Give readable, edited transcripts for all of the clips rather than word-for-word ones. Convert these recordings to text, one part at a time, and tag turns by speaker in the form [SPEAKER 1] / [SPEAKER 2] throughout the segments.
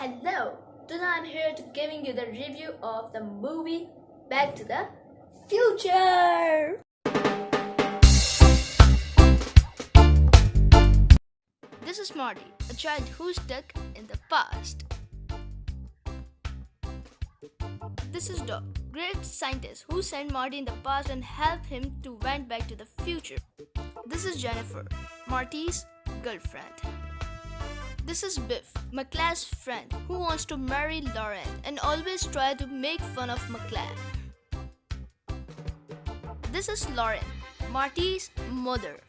[SPEAKER 1] Hello, today I'm here to giving you the review of the movie Back to the Future. This is Marty, a child who's stuck in the past. This is Doc, great scientist who sent Marty in the past and helped him to went back to the future. This is Jennifer, Marty's girlfriend. This is Biff, McClare's friend who wants to marry Lauren and always try to make fun of McClare. This is Lauren, Marty's mother.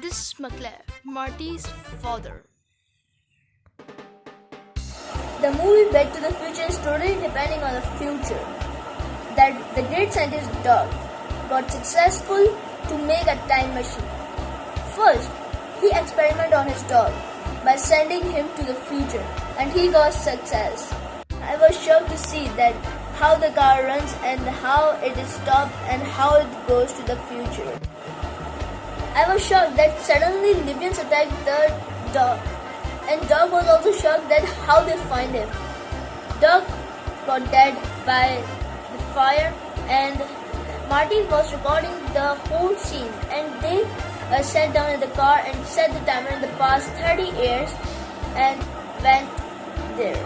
[SPEAKER 1] This is McClare, Marty's father. The movie Back to the Future is totally depending on the future. That the great scientist Doc got successful to make a time machine. First, he experimented on his dog by sending him to the future and he got success. I was shocked to see that how the car runs and how it is stopped and how it goes to the future. I was shocked that suddenly Libyans attacked the dog and Dog was also shocked that how they find him. Dog got dead by the fire and Marty was recording the whole scene and they sat down in the car and set the timer in the past 30 years and went there.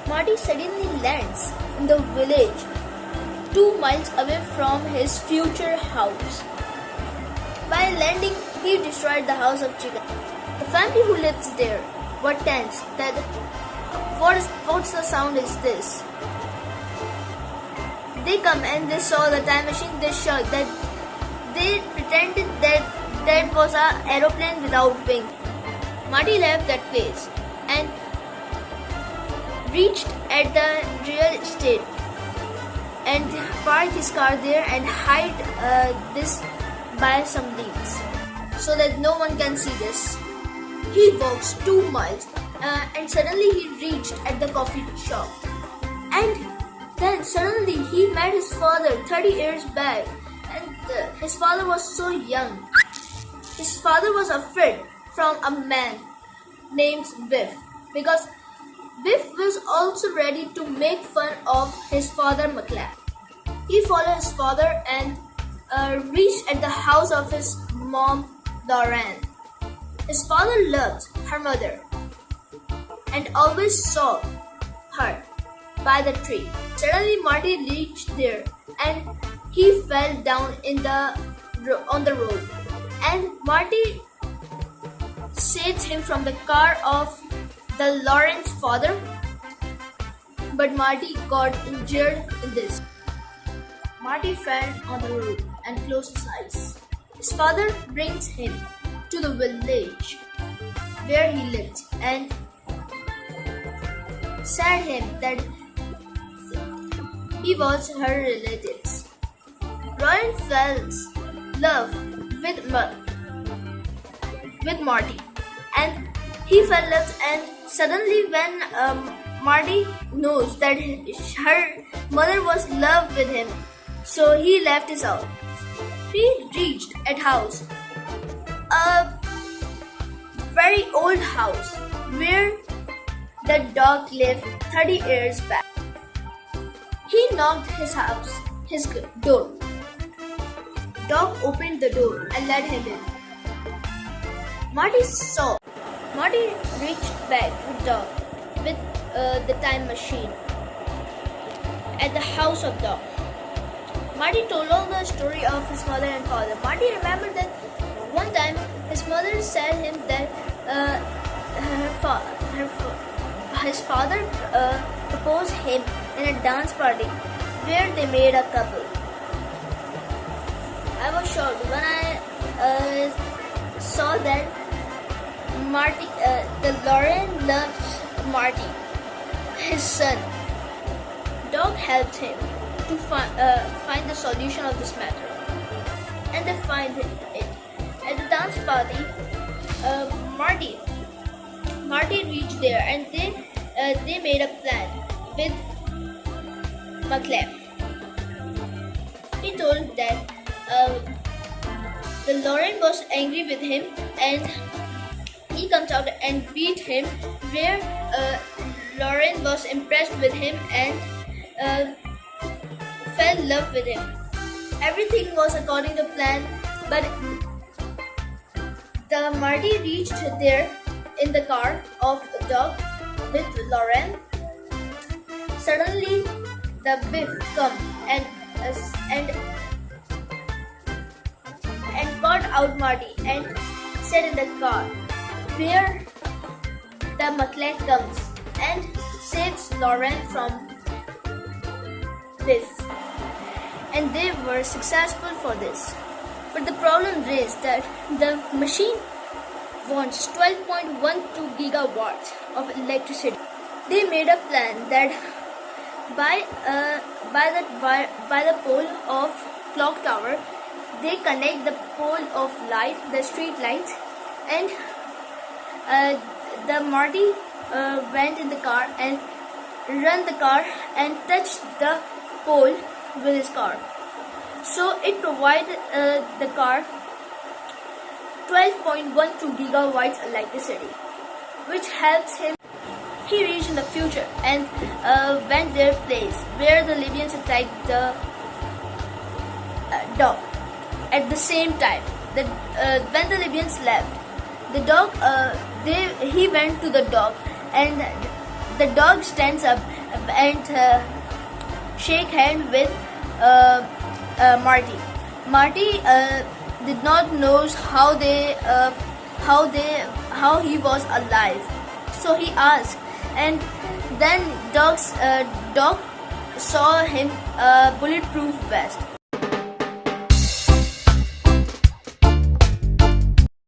[SPEAKER 1] Marty suddenly lands in the village 2 miles away from his future house. While landing, he destroyed the house of chicken. The family who lives there were tense that what's the sound is this? They come and they saw the time machine, they shocked that they pretended that was an aeroplane without wings. Marty left that place and reached at the real estate and parked his car there and hide this by some leaves so that no one can see this. He walks 2 miles and suddenly he reached at the coffee shop. And then suddenly he met his father 30 years back. And his father was so young. His father was afraid from a man named Biff because Biff was also ready to make fun of his father McClare. He followed his father and reached at the house of his mom Lauren. His father loved her mother and always saw her by the tree. Suddenly Marty reached there and he fell down on the road and Marty saved him from the car of the Lauren's father, but Marty got injured in this. Marty fell on the road and closed his eyes. His father brings him to the village where he lived and said him that he was her relatives. Lauren fell in love with Marty and he fell in love and suddenly when Marty knows that her mother was in love with him, so he left his house. He reached at house, a very old house where the dog lived 30 years back. He knocked his door. Dog opened the door and let him in. Marty reached back with Dog with the time machine at the house of Dog. Marty told all the story of his mother and father. Marty remembered that one time his mother said him that his father proposed him in a dance party where they made a couple. I was shocked when I saw that Marty, the Lauren loves Marty, his son. Dog helped him to find the solution of this matter, and they find it. At the dance party, Marty reached there, and they made a plan with McClare. He told that the Lauren was angry with him and Marty comes out and beat him, where Lauren was impressed with him and fell in love with him. Everything was according to plan, but the Marty reached there in the car of the dog with Lauren. Suddenly, the Biff come and got out Marty and sat in the car, where the McClane comes and saves Lauren from Biff, and they were successful for this. But the problem is that the machine wants 12.12 gigawatts of electricity. They made a plan that by the pole of clock tower, they connect the pole of light, the street lights, and the Marty went in the car and run the car and touched the pole with his car. So it provided the car 12.12 gigawatts electricity, which helps him. He reached in the future and went their place where the Libyans attacked the dog. At the same time, when the Libyans left, the dog, he went to the dog, and the dog stands up and shake hand with Marty. Marty did not know how he was alive, so he asked, and then dog saw him a bulletproof vest,